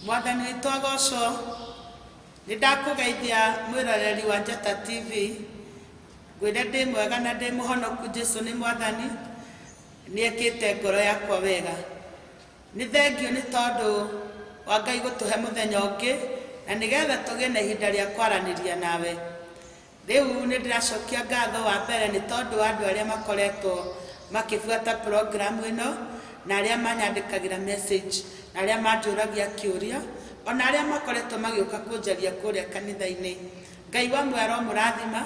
Mwathani witũ agocwo. Nĩ ndakũgeithia mwĩroreri wa Njata TV. Ngwĩre ndĩ mwega na ndĩ mũhonoku Jesũ nĩ Mwathani. Nĩekĩte ngoro yakwa wega. Nĩ thengio nĩ tondũ wa Ngai gũtũhe mũthenya ũngĩ na nĩgetha tũgĩe na ihinda rĩa kwaranĩria nawe. Rĩu nĩ ndĩracokia ngatho wa mbere nĩ tondũ wa andũ arĩa makoretwo makĩbuata program ĩno na arĩa manyandĩkagĩra message na arĩa manjũragia kĩũria ona arĩa makoretwo magĩũka kũnjaria kũrĩa kanitha-inĩ. Ngai wa mwero mũrathima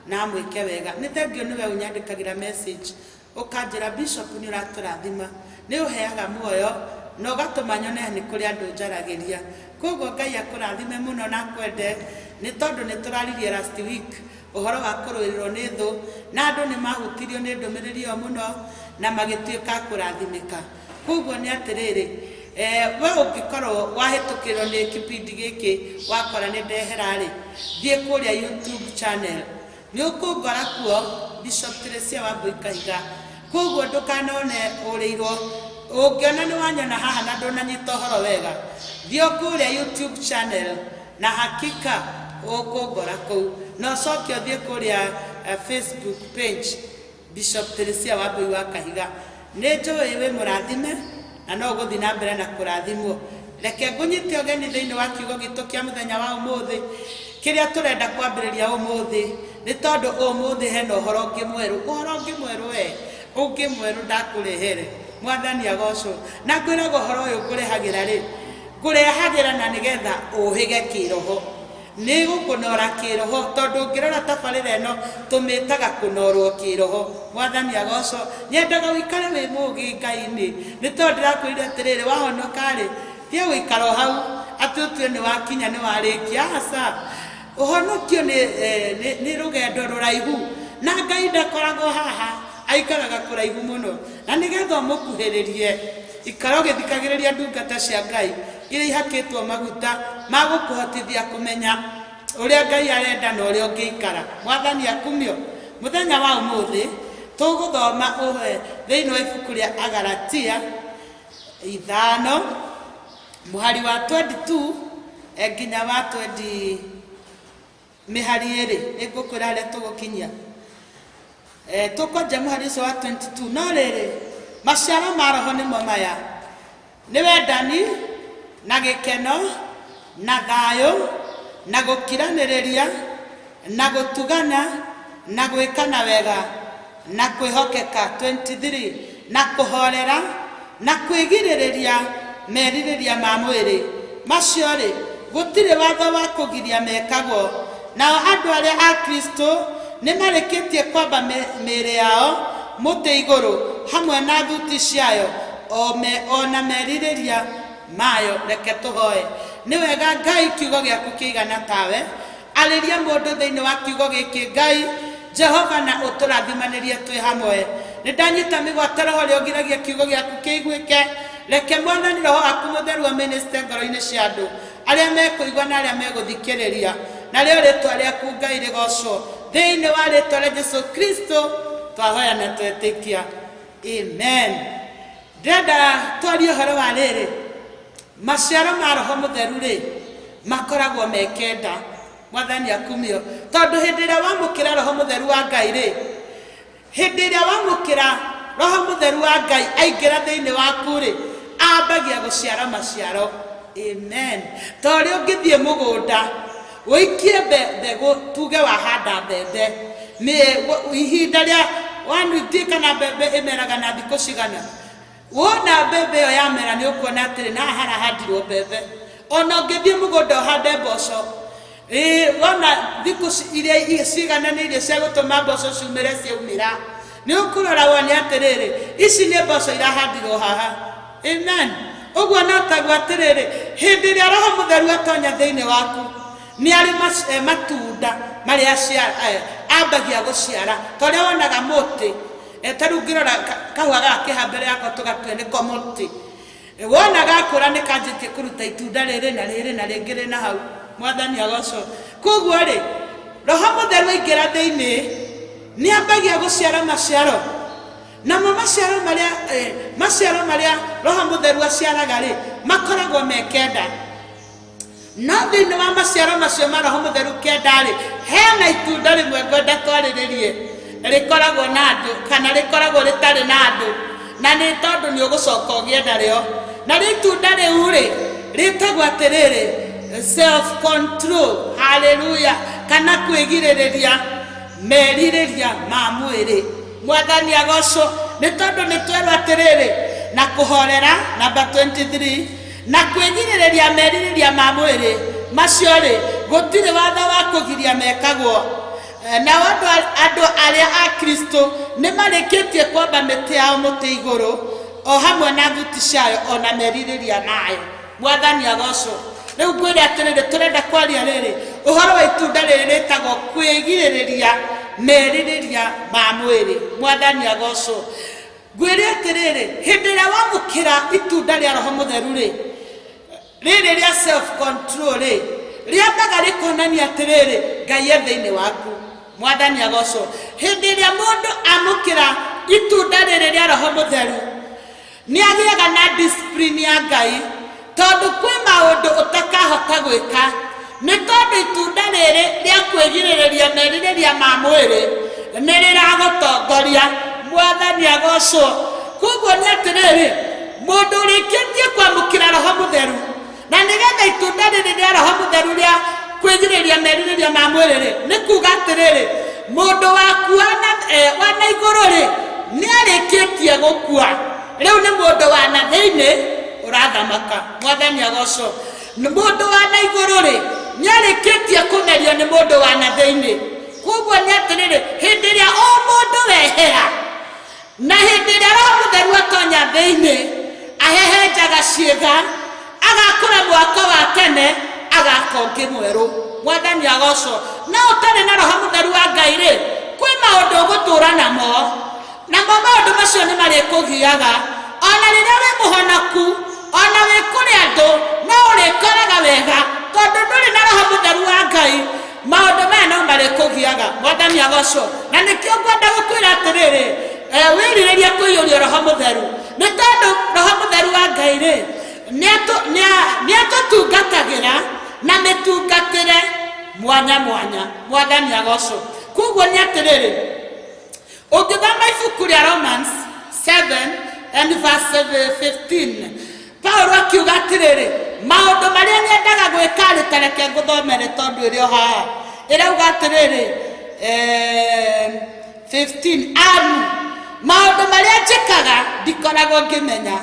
na amwĩke wega. Nĩ thengio nĩwe ũnyandĩkagĩra message ũkanjĩra Bishop nĩ ũratũrathima, nĩ ũheaga muoyo na ũgatũma nyone nĩ kũrĩ andũ njaragĩria. Koguo Ngai akũrathime mũno na kwende nĩ tondũ nĩ tũraririe last week ũhoro wa kũrũĩrĩrwo nĩ thũ na andũ nĩ mahutirio nĩ ndũmĩrĩri ĩyo mũno na magĩtuĩka kũrathimĩka. Koguo nĩ atĩrĩrĩ, we ũngĩkorwo wahĩtũkĩrwo nĩ kĩbindi gĩkĩ wakora nĩ ndehera-rĩ, thiĩ kũrĩa YouTube channel nĩ ũkũngora kuo Bishop Teresia Wambui Kahiga. Koguo ndũkanone ũrĩirwo, ũngĩona nĩ wanyona haha na ndũnanyita ũhoro wega, thiĩ kũrĩa YouTube channel na hakika ũkũngora kũu, na ũcoke ũthiĩ kũrĩa Facebook page Bishop Teresia Wambui wa Kahiga. Nĩ njũĩ wĩ mũrathime na no ũgũthiĩ na mbere na kũrathimwo. Reke ngũnyite ũgeni thĩinĩ wa kiugo gitũ kĩa mũthenya wa ũmũthĩ kĩrĩa tũrenda kwambĩrĩria ũmũthĩ nĩ tondũ ũmũthĩ hena ũhoro ũngĩ mwerũ. Ũhoro ũngĩ mwerũ ũngĩ mwerũ ndakũrehere. Mwathani agocwo. Na ngwĩraga ũhoro ũyũ ngũrehagĩra-rĩ, ngũrehagĩra na nĩgetha ũhĩge kĩroho. Nĩ gũkũnora kĩroho tondũ ũngĩrora tabarĩra ĩno tũmĩtaga kũnorwo kĩroho. Mwathani agocwo. Nyendaga ũikare wĩ mũũgĩ Ngai-inĩ nĩ tondũ ndĩrakwĩrire atĩrĩrĩ, wahonoka-rĩ tiga gũikara o hau atĩ ũtue nĩ wakinya nĩ warĩkia. Aca, ũhonokio nĩ rũgendo rũraihu na Ngai ndakoragwo haha, aikaraga kũraihu mũno na nĩgetha ũmũkuhĩrĩrie ikara ũgĩthikagĩrĩria ndungata cia Ngai iria ihakĩtwo maguta ma gũkũhotithia kũmenya ũrĩa Ngai arenda na ũrĩa ũngĩikara. Mwathani akumio. Mũthenya wa ũmũthĩ tũgũthoma thĩinĩ wa ibuku rĩa Agalatia 5 mũhari wa 22 nginya wa 20 mĩhari ĩrĩ. Nĩ ngũkwĩra harĩa tũgũkinyia. Tũkwanjia mũhari ũcio wa 22. No rĩrĩ, maciaro ma roho nĩmo maya: nĩ wendani na gĩkeno na thayũ na gũkiranĩrĩria na gũtugana na gwĩkana wega na kwĩhokeka. 23. na kũhorera na kwĩgirĩrĩria merirĩria ma mwĩrĩ. Macio-rĩ, gũtirĩ watho wa kũgiria mekagwo. Nao andũ arĩa a Kristo nĩ marĩkĩtie kwamba mĩĩrĩ yao mũtĩ igũrũ hamwe na thuti ciayo ona merirĩria mayo. Reke tũhoe. Nĩ wega Ngai kiugo gĩaku kĩigana tawe, arĩria mũndũ thĩinĩ wa kiugo gĩkĩ. Ngai Jehova na ũtũrathimanĩrie twĩ hamwe. Nĩ ndanyita mĩgwate roho rĩa ũgiragia kiugo gĩaku kĩiguĩke. Reke Mwathani Roho waku mũtheru amĩnĩcite ngoro-inĩ cia andũ arĩa mekũigua na arĩa megũthikĩrĩria, narĩo rĩĩtwa rĩaku Ngai rĩgocwo thĩinĩ wa rĩĩtwa rĩa Jesũ Kristo twahoya na twetĩkia, amen. Ndĩrenda twarie ũhoro wa rĩrĩ, maciaro ma Roho Mũtheru-rĩ makoragwo me kenda. Mwathani akumio. Tondũ hĩndĩ ĩrĩa wamũkĩra Roho Mũtheru wa Ngai-rĩ, hĩndĩ ĩrĩa wamũkĩra Roho Mũtheru wa Ngai aingĩra thĩinĩ waku-rĩ, ambagia gũciara maciaro, amen. Ta ũrĩa ũngĩthiĩ mũgũnda ũikie mbegũ, tuge wahanda mbembe, ihinda rĩa wanuitie kana mbembe ĩmeraga na thikũ cigana, wona mbembe ĩyo yamera nĩ ũkuona atĩrĩ na harahandirwo mbembe. Ona ũngĩthiĩ mũgũnda ũhande mboco, wona thikũ iria cigananĩirie cia gũtũma mboco ciumĩre ciaumĩra, nĩ ũkũrora wone atĩrĩrĩ, ici nĩ mboco irahandirwo haha, amen. Ũguo no taguo atĩrĩrĩ, hĩndĩ ĩrĩa Roho Mũtheru atonya thĩinĩ waku nĩ arĩ matunda marĩa ambagia gũciara. Ta ũrĩa wonaga mũtĩ, ta rĩu ngĩrora kahũa gaka kĩha mbere yakwa tũgatue nĩko mũtĩ, wona gakũra nĩ kanjĩtie kũruta itunda rĩrĩ na rĩrĩ na rĩngĩ rĩ na hau. Mwathani agocwo. Koguo-rĩ, Roho Mũtheru aingĩra thĩinĩ nĩ ambagia gũciara maciaro. Namo maciaro marĩa Roho Mũtheru aciaraga-rĩ makoragwo me kenda. no thĩinĩ wa maciaro macio ma Roho Mũtheru kĩendarĩ hena itunda rĩmwe ngwenda twarĩrĩrie rĩkoragwo na andũ kana rĩkoragwo rĩtarĩ na andũ na nĩ tondũ nĩ ũgũcoka ũgĩe narĩo na itunda rĩu rĩ rĩtagwo atĩrĩrĩ self control. Hallelujah. Kana kwĩgirĩrĩria merirĩria ma mwĩrĩ. Mwathani agocwo nĩ tondũ nĩ twerwo atĩrĩrĩ na kũhorera number 23 na kwĩgirĩrĩria merirĩria ma mwĩrĩ macio rĩ gũtirĩ watho wa kũgiria mekagwo. Na andũ arĩa a Kristo nĩ marĩkĩtie kwamba mĩtĩ yao mũtĩ igũrũ o hamwe na thuti ciayo ona merirĩria mayo. Mwathani agocwo. Rĩu ngwĩra atĩrĩrĩ tũrenda kwaria rĩrĩ ũhoro wa itunda rĩrĩ rĩtagwo kwĩgirĩrĩria merirĩria ma mwĩrĩ. Mwathani agocwo. Ngwĩra atĩrĩrĩ hĩndĩ ĩrĩa wamũkĩra itunda rĩa Roho Mũtheru rĩ rĩrĩ rĩa self control rĩ rĩambaga rĩkonania atĩrĩrĩ Ngai e thĩinĩ waku. Mwathani agocwo. Hĩndĩ ĩrĩa mũndũ amũkĩra itunda rĩrĩ rĩa Roho Mũtheru nĩ agĩaga na discipline ya Ngai tondũ kwĩ maũndũ ũtakahota gwĩka nĩ tondũ itunda rĩrĩ rĩa kwĩgirĩrĩria merirĩria ma mwĩrĩ nĩ rĩragũtongoria. Mwathani agocwo. Koguo nĩ atĩrĩrĩ mũndũ ũrĩkĩtie kwamũkĩra Roho Mũtheru na nĩgetha itunda rĩrĩ rĩa Roho Mũtheru rĩa kwĩgirĩrĩria merirĩria ma mwĩrĩ rĩ nĩ kuuga atĩrĩrĩ mũndũ waku wa na igũrũ rĩ nĩ arĩkĩtie gũkua. Rĩu nĩ mũndũ wa na thĩinĩ ũrathamaka. Mwathani agocwo. Mũndũ wa na igũrũ rĩ nĩ arĩkĩtie kũmerio nĩ mũndũ wa na thĩinĩ. Koguo nĩ atĩrĩrĩ hĩndĩ ĩrĩa o mũndũ wehera na hĩndĩ ĩrĩa Roho Mũtheru atonya thĩinĩ ahehenjaga ciĩga agakũra mwako wa tene agakonge mwerũ. Mwathani agocwo. Na ũtarĩ na Roho Mũtheru wa Ngai rĩ kwĩ maũndũ ũgũtũũra namo namo maũndũ macio nĩ marĩkũgiaga ona rĩrĩa wĩ mũhonoku ona wĩ kũrĩ andũ no ũrĩkoraga wega tondũ ndũrĩ na Roho Mũtheru wa Ngai maũndũ maya no marĩkũgiaga. Mwathani agocwo. Na nĩkĩo ngwenda gũkwĩra atĩrĩrĩ wĩrirĩrie kũiyũrio Roho Mũtheru nĩ tondũ Roho Mũtheru wa Ngai rĩ nĩ atũtungatagĩra na mĩtungatĩre mwanya mwanya. Mwathani agocwo. Koguo nĩ atĩrĩrĩ ũngĩthoma ibuku rĩa Romans 7 and verse 15 Paulo akiuga atĩrĩrĩ maũndũ marĩa nyendaga gwĩka rĩ tareke ngũthomere tondũ ĩrĩ o haha ĩrauga atĩrĩrĩ 15 maũndũ marĩa njĩkaga ndikoragwo ngĩmenya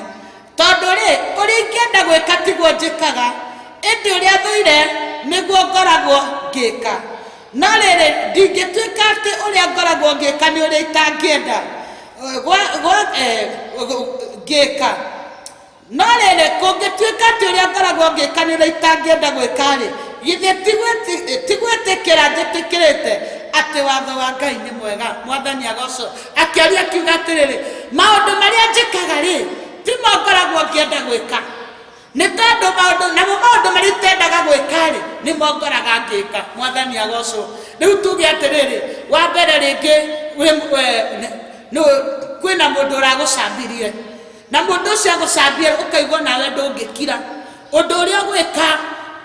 tondũ rĩ ũrĩa ingĩenda gwĩka tiguo njĩkaga ĩndĩ ũrĩa thũire nĩguo ngoragwo ngĩka no rĩrĩ ndingĩtuĩka atĩ ũrĩa ngoragwo ngĩka nĩ ũrĩa itangĩenda ngĩka no rĩrĩ kũngĩtuĩka atĩ ũrĩa ngoragwo ngĩka nĩ ũrĩa itangĩenda gwĩka rĩ githĩ tigwĩtĩkĩra njĩtĩkĩrĩte atĩ watho wa Ngai nĩ mwega. Mwathani agocwo. Akĩaria akiuga atĩrĩrĩ maũndũ marĩa njĩkaga rĩ timo ngoragwo ngĩenda gwĩka nĩ tondũ maũndũ marĩa itendaga gwĩka rĩ nĩmo ngoraga ngĩka. Mwathani agocwo. Rĩu tuge atĩrĩrĩ wa mbere rĩngĩ kwĩna mũndũ ũragũcambirie na mũndũ ũcio agũcambia ũkaigua nawe ndũngĩkira ũndũ ũrĩa ũgwĩka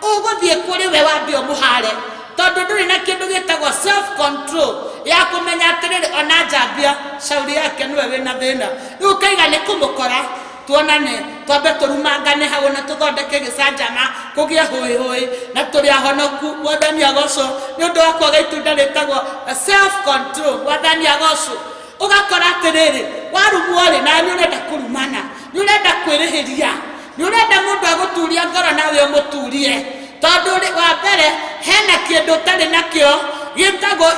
ũgũthiĩ kũrĩ we wambe ũmũhare tondũ ndũrĩ na kĩndũ gĩtagwo self control ya kũmenya atĩrĩrĩ ona njambia shauri yake nĩwe wĩna thĩna. Rĩu ũkaiga nĩ kũmũkora tuonane twambe tũrumangane hau na tũthondeke gĩcanjama kũgĩe hũĩ na tũrĩ ahonoku. Mwathani agocwo. Nĩ ũndũ wa kwaga itunda rĩtagwo self control. Mwathani agocwo. Ũgakora atĩrĩrĩ warumwo rĩ na nĩ ũrenda kũrumana nĩ ũrenda kwĩrĩhĩria nĩ ũrenda mũndũ agũturia ngoro nawe ũmũturie tondũ wa mbere hena kĩndũ ũtarĩ nakĩo gĩtagwo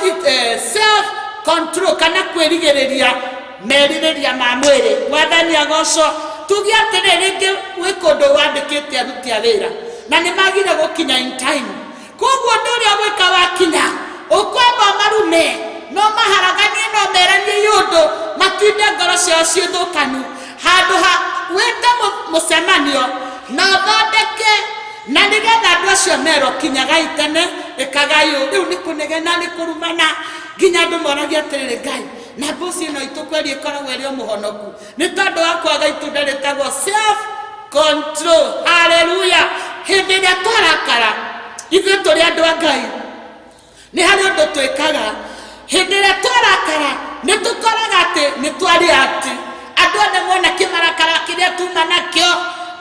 self control kana kwĩrigĩrĩria merirĩria ma mwĩrĩ. Mwathani agocwo. Tuge atĩrĩrĩ rĩngĩ gwĩ kũndũ wandĩkĩte aruti a wĩra na nĩ magire gũkinya in time. Koguo ũndũ ũrĩa ũgwĩka wakinya ũkwamba marume no maharaganie no meranie yũndũ matinde ngoro ciao ciĩthũkanu handũ ha wĩte mũcemanio na ũthondeke na nĩgetha andũ acio merwo kinyagai tene ĩkagayo. Rĩu nĩ kũnegena nĩ kũrumana nginya andũ moragia atĩrĩrĩ Ngai na mbuci ĩno itũ kweri ĩkoragwo ĩrĩ o mũhonoku nĩ tondũ wa kwaga itunda rĩtagwo self control. Hallelujah. hindi ria twarakara ithuĩ tũrĩ andũ a Ngai nĩ harĩ ũndũ twĩkaga hindi ria twarakara nĩ tũkoraga atĩ nĩ twari ati andũ othe mona kĩmarakara kĩrĩa tuma nakĩo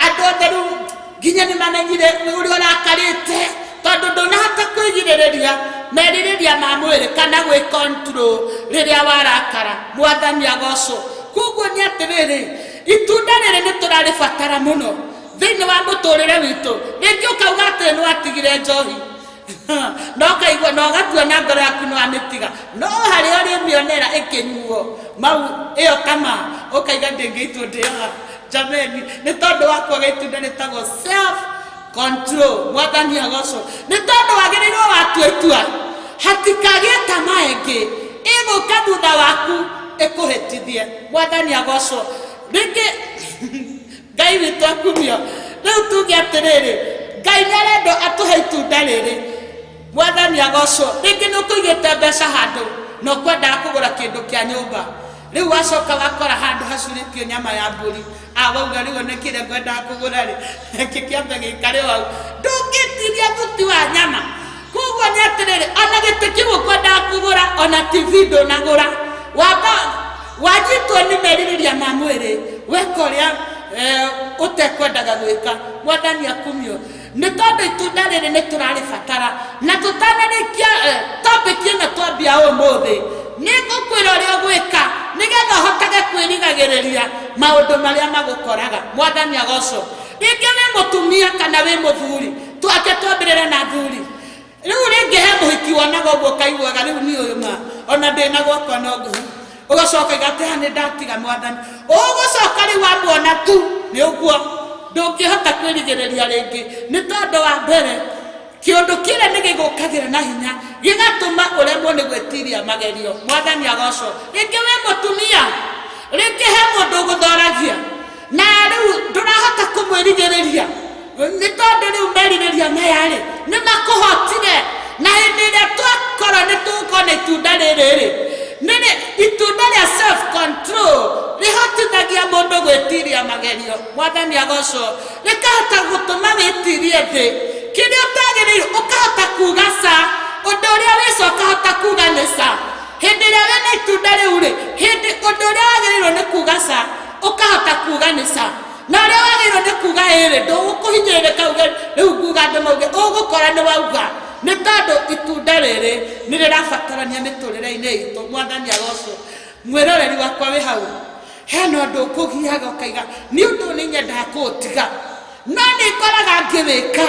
andũ othe rĩu nginya nĩ mamenyire ũrĩa ũrakarĩte tondũ ndũnahota kwĩgirĩrĩria merirĩria ma mwĩrĩ kana gwĩ control rĩrĩa warakara. Mwathani agocwo. Koguo nĩ atĩrĩrĩ itunda rĩrĩ nĩ tũrarĩbatara mũno thĩinĩ wa mũtũrĩre witũ. Rĩngĩ ũkauga atĩ nĩ watigire njohi no kaigua no gatua na ngoro yaku nĩ wamĩtiga no harĩa ũrĩmĩonera ĩkĩnyuo mau ĩyo kama ũkaiga ndĩngĩitwo ndĩoga. Jameni nĩ tondũ wa kwaga itunda rĩtagwo self control. Mwathani agocwo. Nĩ tondũ wagĩrĩirwo watua itua hatikagĩe tamaa ĩngĩ ĩgũka thutha waku ĩkũhĩtithie. Mwathani agocwo. Rĩngĩ Ngai witũ akumio rĩu tuge atĩrĩrĩ Ngai nĩarenda atũhe itunda rĩrĩ. Mwathani agocwo. Rĩngĩ nĩ ũkũigĩte mbeca handũ na ũkwendaga kũgũra kĩndũ kĩa nyũmba rĩu wacoka wakora handũ hacurĩtio nyama ya mbũri wauga rĩu nĩ kĩrĩa ngwendaga kũgũra rĩ kĩambe gĩikare hau ndũngĩtiria thuti wa nyama. Koguo nĩ atĩrĩrĩ ona gĩtĩ kĩu ũkwendaga kũgũra ona TV ndũnagũra wanyitwo nĩ merirĩria ma mwĩrĩ weka ũrĩa ũtekwendaga gwĩka. Mwathani akumio. Nĩ tondũ itunda rĩrĩ nĩ tũrarĩbatara na tũtanarĩkia topic ĩno twambia ũmũthĩ nĩ ngũkwĩra ũrĩa ũgwĩka nĩgetha ũhotage kwĩrigagĩrĩria maũndũ marĩa magũkoraga. Mwathani agocwo. Rĩngĩ wĩ mũtumia kana wĩ mũthuri twake twambĩrĩre na thuri rĩu rĩngĩ he mũhiki wonaga ũguo kaiguaga rĩu niĩ ũyũ ma ona ndĩna gwakwa no ngũhu ũgacoka igatĩha nĩ ndatiga Mwathani ũgũcoka rĩu wamuona tu nĩ ũguo ndũngĩhota kwĩrigĩrĩria rĩngĩ nĩ tondũ wa mbere kĩũndũ kĩrĩa nĩ gĩgũkagĩra na hinya gĩgatũma ũremwo nĩ gwĩtiria magerio. Mwathani agocwo. Rĩngĩ wĩ mũtumia rĩngĩ he mũndũ ũgũthoragia na rĩu ndũrahota kũmwĩrigĩrĩria nĩ tondũ rĩu merirĩria maya rĩ nĩ makũhotire na hĩndĩ ĩrĩa twakorwo nĩ tũkuona itunda rĩrĩ nĩ itunda rĩa self control rĩhotithagia mũndũ gwĩtiria magerio. Mwathani agocwo. Rĩkahota gũtũma wĩtirie thĩ kĩrĩa ũtagĩrĩirwo ũkahota kuga ca ũndũ ũrĩa wĩca ũkahota kuga nĩ ca hĩndĩ ĩrĩa wĩna itunda rĩu rĩ ũndũ ũrĩa wagĩrĩirwo nĩ kuga ca ũkahota kuga nĩ ca na ũrĩa wagĩrĩirwo nĩ kuga ĩrĩ ndũgũkũhinyĩrĩrĩka uge rĩu nguga andũ mauge ũgũkora nĩ wauga nĩ tondũ itunda rĩrĩ nĩ rĩrabatarania mĩtũrĩre-inĩ itũ. Mwathani agocwo. Mwĩroreri wakwa wĩ hau hena ũndũ ũkũgiaga ũkaiga nĩ ũndũ nĩ nyendaga kũũtiga no nĩ ngoraga ngĩwĩka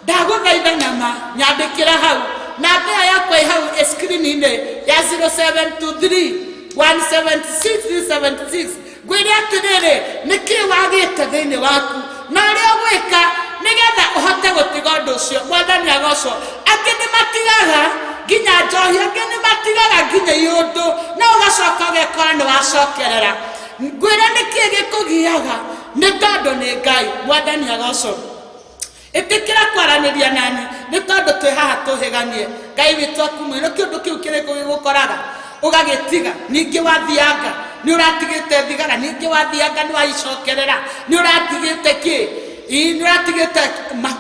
ndagũthaitha nama nyandĩkĩra hau namba ĩyo yakwa ĩ hau screen-inĩ ya 0723 176 ngwĩre atĩrĩrĩ nĩkĩ wagĩte thĩinĩ waku na ũrĩa ũgwĩka nĩgetha ũhote gũtiga ũndũ ũcio. Mwathani agocwo. Angĩ nĩ matigaga nginya njohi angĩ nĩ matigaga nginya iũndũ na ũgacoka ũgekora nĩ wacokerera. Ngwĩre nĩkĩ gĩkũgiaga nĩ tondũ nĩ Ngai. Mwathani agocwo. Ĩtĩkĩra kwaranĩria nani nĩ tondũ twĩ haha tũhĩganie. Ngai witũ akumwĩra kĩũndũ kĩu kĩrĩkũ gĩgũkoraga ũgagĩtiga ningĩ wathianga nĩ ũratigĩte thigara ningĩ wathianga nĩ waicokerera nĩ ũratigĩte kĩ nĩ ũratigĩte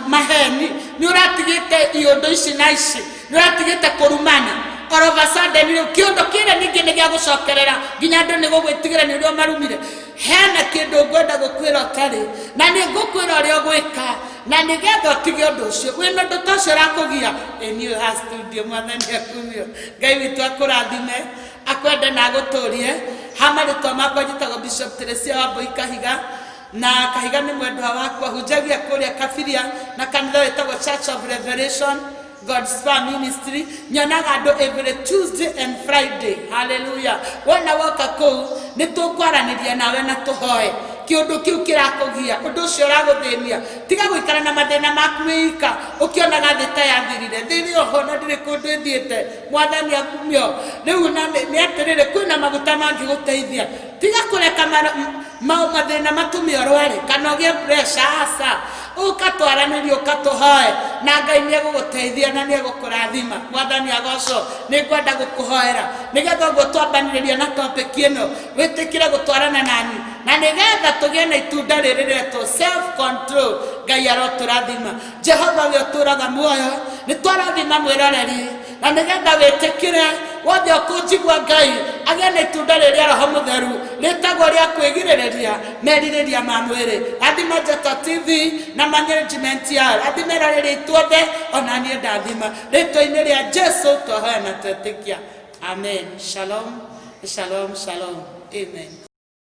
maheni nĩ ũratigĩte iũndũ ici na ici nĩ ũratigĩte kũrumana all of a sudden rĩu kĩũndũ kĩrĩa ningĩ nĩ gĩa gũcokerera nginya andũ nĩ gũgwĩtigĩra nĩ ũrĩa marumire. Hena kĩndũ ngwenda gũkwĩra ũtarĩ na nĩ ngũkwĩra ũrĩa ũgwĩka na nĩgetha ũtige ũndũ ũcio wĩna ũndũ ta ũcio ũrakũgia niĩ ha studio. Mwathani akumio. Ngai witũ akũrathime akwende na agũtũrie ha marĩtwa makwa njĩtagwo Bishop Teresia Wambui Kahiga na Kahiga nĩ mwendwa wakwa hunjagia kũrĩa Kabiria na kanitha wĩtagwo Church of Revelation God's Spa Ministry. Nyonaga andũ every Tuesday and Friday. Hallelujah. Wona woka kũu nĩ tũkwaranĩria nawe na tũhoe kĩũndũ kĩu kĩrakũgia ũndũ ũcio ũragũthĩnia tiga gũikara na mathĩna maku wĩika ũkĩonaga thĩ ta yathirire thĩrĩ oho na ndĩrĩ kũndũ ĩthiĩte. Mwathani akumio. Rĩu nĩ atĩrĩrĩ kwĩna maguta mangĩgũteithia tiga kũreka mathĩna matũme ũrware kana ũgĩe pressure aca ukatwaranĩria ũkatũhoe na Ngai nĩegũgũteithia na nĩegũkũrathima. Mwathani agocwo. Nĩngwenda gũkũhoera nĩgetha ũguo twambanĩrĩria na topic ĩno wĩtĩkĩre gũtwarana nani na nĩgetha tũgĩe na itunda rĩrĩ rĩretwo self control. Ngai arotũrathima. Jehova we ũtũraga muoyo nĩtwarathima mwĩroreri na nĩgetha wĩtĩkĩre wothe ũkũnjigua Ngai agĩa na itunda rĩrĩa Roho Mũtheru rĩtagwo rĩa kwĩgirĩrĩria merirĩria ma mwĩrĩ. Rathima Njata TV na management yao, rathimĩra rĩrĩ ithuothe ona niĩ ndathima rĩtwa-inĩ rĩa Jesu twahoya na twetĩkia. Amen. Shalom, shalom, shalom. Amen.